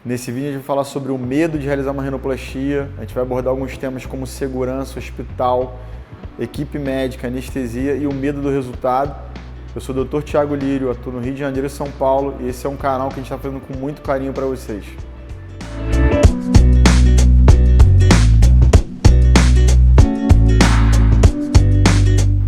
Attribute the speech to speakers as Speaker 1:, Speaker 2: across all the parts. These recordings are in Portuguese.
Speaker 1: Nesse vídeo a gente vai falar sobre o medo de realizar uma rinoplastia, a gente vai abordar alguns temas como segurança, hospital, equipe médica, anestesia e o medo do resultado. Eu sou o Dr. Thiago Lírio, atuo no Rio de Janeiro e São Paulo e esse é um canal que a gente está fazendo com muito carinho para vocês.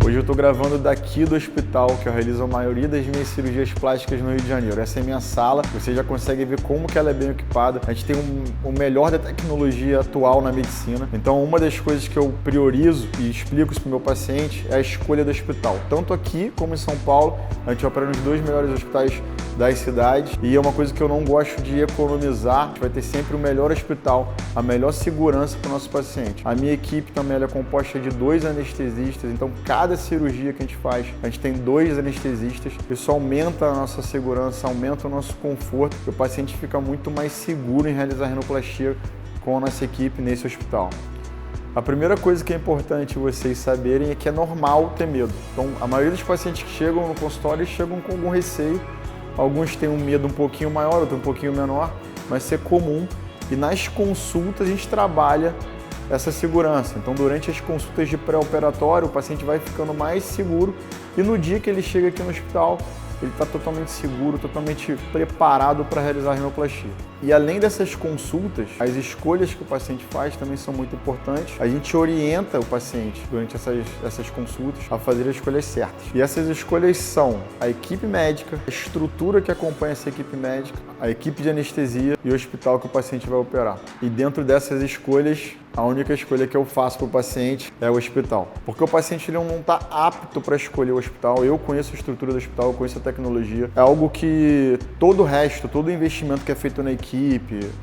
Speaker 1: Hoje eu estou gravando daqui do hospital, que eu realizo a maioria das minhas cirurgias plásticas no Rio de Janeiro. Essa é a minha sala, você já consegue ver como que ela é bem equipada. A gente tem o melhor da tecnologia atual na medicina. Então uma das coisas que eu priorizo e explico isso para o meu paciente é a escolha do hospital. Tanto aqui como em São Paulo, a gente opera nos dois melhores hospitais das cidades e é uma coisa que eu não gosto de economizar. A gente vai ter sempre o melhor hospital, a melhor segurança para o nosso paciente. A minha equipe também é composta de 2 anestesistas, então cada cirurgia que a gente tem 2 anestesistas. Isso aumenta a nossa segurança, aumenta o nosso conforto, e o paciente fica muito mais seguro em realizar a rinoplastia com a nossa equipe nesse hospital. A primeira coisa que é importante vocês saberem é que é normal ter medo. Então, a maioria dos pacientes que chegam no consultório chegam com algum receio. Alguns têm um medo um pouquinho maior, outros um pouquinho menor, mas isso é comum. E nas consultas a gente trabalha essa segurança. Então, durante as consultas de pré-operatório, o paciente vai ficando mais seguro e no dia que ele chega aqui no hospital, ele está totalmente seguro, totalmente preparado para realizar a rinoplastia. E além dessas consultas, as escolhas que o paciente faz também são muito importantes. A gente orienta o paciente durante essas consultas a fazer as escolhas certas. E essas escolhas são a equipe médica, a estrutura que acompanha essa equipe médica, a equipe de anestesia e o hospital que o paciente vai operar. E dentro dessas escolhas, a única escolha que eu faço para o paciente é o hospital. Porque o paciente ele não está apto para escolher o hospital. Eu conheço a estrutura do hospital, eu conheço a tecnologia. É algo que todo o resto, todo o investimento que é feito na equipe,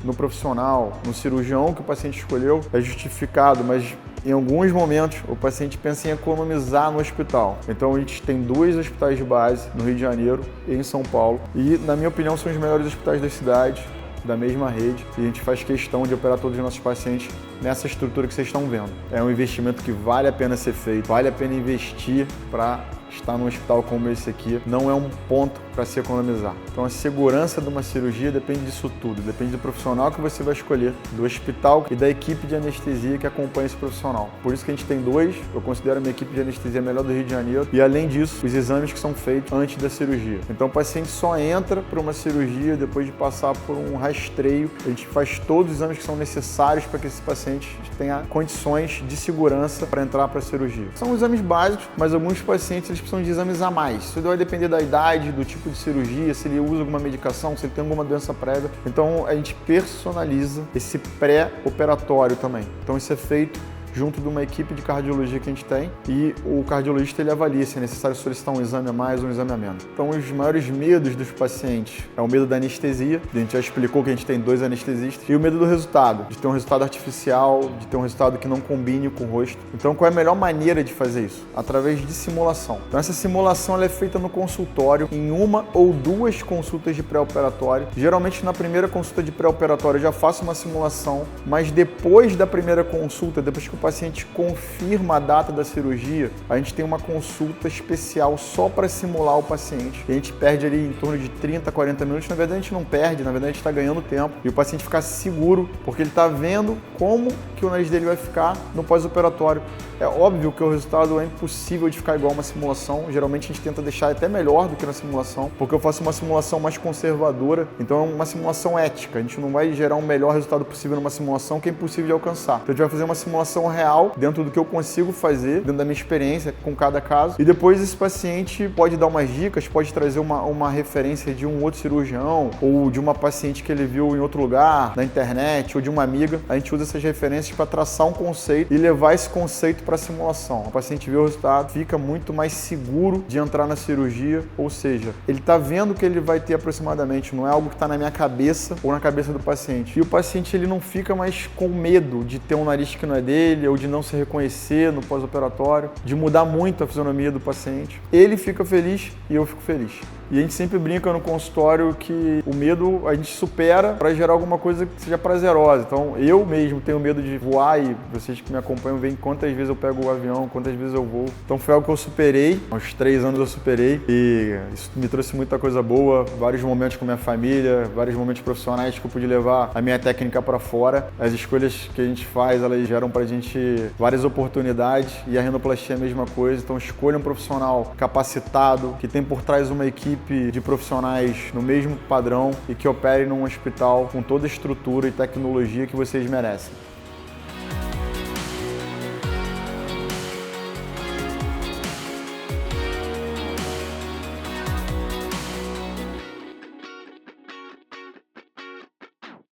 Speaker 1: no profissional, no cirurgião que o paciente escolheu é justificado, mas em alguns momentos o paciente pensa em economizar no hospital. Então a gente tem 2 hospitais de base no Rio de Janeiro e em São Paulo. E na minha opinião são os melhores hospitais da cidade, da mesma rede, e a gente faz questão de operar todos os nossos pacientes nessa estrutura que vocês estão vendo. É um investimento que vale a pena ser feito, vale a pena investir para estar num hospital como esse aqui. Não é um ponto para se economizar. Então a segurança de uma cirurgia depende disso tudo, depende do profissional que você vai escolher, do hospital e da equipe de anestesia que acompanha esse profissional. Por isso que a gente tem 2, eu considero a minha equipe de anestesia a melhor do Rio de Janeiro, e além disso, os exames que são feitos antes da cirurgia. Então o paciente só entra para uma cirurgia depois de passar por um rastreio. A gente faz todos os exames que são necessários para que esse paciente tenha condições de segurança para entrar para a cirurgia. São exames básicos, mas alguns pacientes eles precisam de exames a mais. Isso vai depender da idade, do tipo de cirurgia, se ele usa alguma medicação, se ele tem alguma doença prévia. Então a gente personaliza esse pré-operatório também. Então isso é feito junto de uma equipe de cardiologia que a gente tem, e o cardiologista ele avalia se é necessário solicitar um exame a mais ou um exame a menos. Então os maiores medos dos pacientes é o medo da anestesia, a gente já explicou que a gente tem 2 anestesistas, e o medo do resultado, de ter um resultado artificial, de ter um resultado que não combine com o rosto. Então qual é a melhor maneira de fazer isso? Através de simulação. Então essa simulação ela é feita no consultório, em 1 ou 2 consultas de pré-operatório. Geralmente na primeira consulta de pré-operatório eu já faço uma simulação, mas depois da primeira consulta, depois que o paciente confirma a data da cirurgia, a gente tem uma consulta especial só para simular o paciente. E a gente perde ali em torno de 30 a 40 minutos. Na verdade a gente não perde, na verdade a gente está ganhando tempo. E o paciente fica seguro, porque ele está vendo como que o nariz dele vai ficar no pós-operatório. É óbvio que o resultado é impossível de ficar igual a uma simulação. Geralmente a gente tenta deixar até melhor do que na simulação, porque eu faço uma simulação mais conservadora. Então é uma simulação ética. A gente não vai gerar o melhor resultado possível numa simulação que é impossível de alcançar. Então a gente vai fazer uma simulação real, dentro do que eu consigo fazer, dentro da minha experiência com cada caso. E depois esse paciente pode dar umas dicas, pode trazer uma referência de um outro cirurgião, ou de uma paciente que ele viu em outro lugar, na internet, ou de uma amiga. A gente usa essas referências para traçar um conceito e levar esse conceito para a simulação. O paciente vê o resultado, fica muito mais seguro de entrar na cirurgia, ou seja, ele está vendo que ele vai ter aproximadamente, não é algo que está na minha cabeça ou na cabeça do paciente. E o paciente ele não fica mais com medo de ter um nariz que não é dele, ou de não se reconhecer no pós-operatório, de mudar muito a fisionomia do paciente. Ele fica feliz e eu fico feliz. E a gente sempre brinca no consultório que o medo a gente supera para gerar alguma coisa que seja prazerosa. Então, eu mesmo tenho medo de voar e vocês que me acompanham veem quantas vezes eu pego o avião, quantas vezes eu vou. Então, foi algo que eu superei. Aos 3 anos eu superei e isso me trouxe muita coisa boa, vários momentos com minha família, vários momentos profissionais que eu pude levar a minha técnica para fora. As escolhas que a gente faz, elas geram pra gente várias oportunidades e a rinoplastia é a mesma coisa. Então, escolha um profissional capacitado, que tem por trás uma equipe de profissionais no mesmo padrão e que opere num hospital com toda a estrutura e tecnologia que vocês merecem.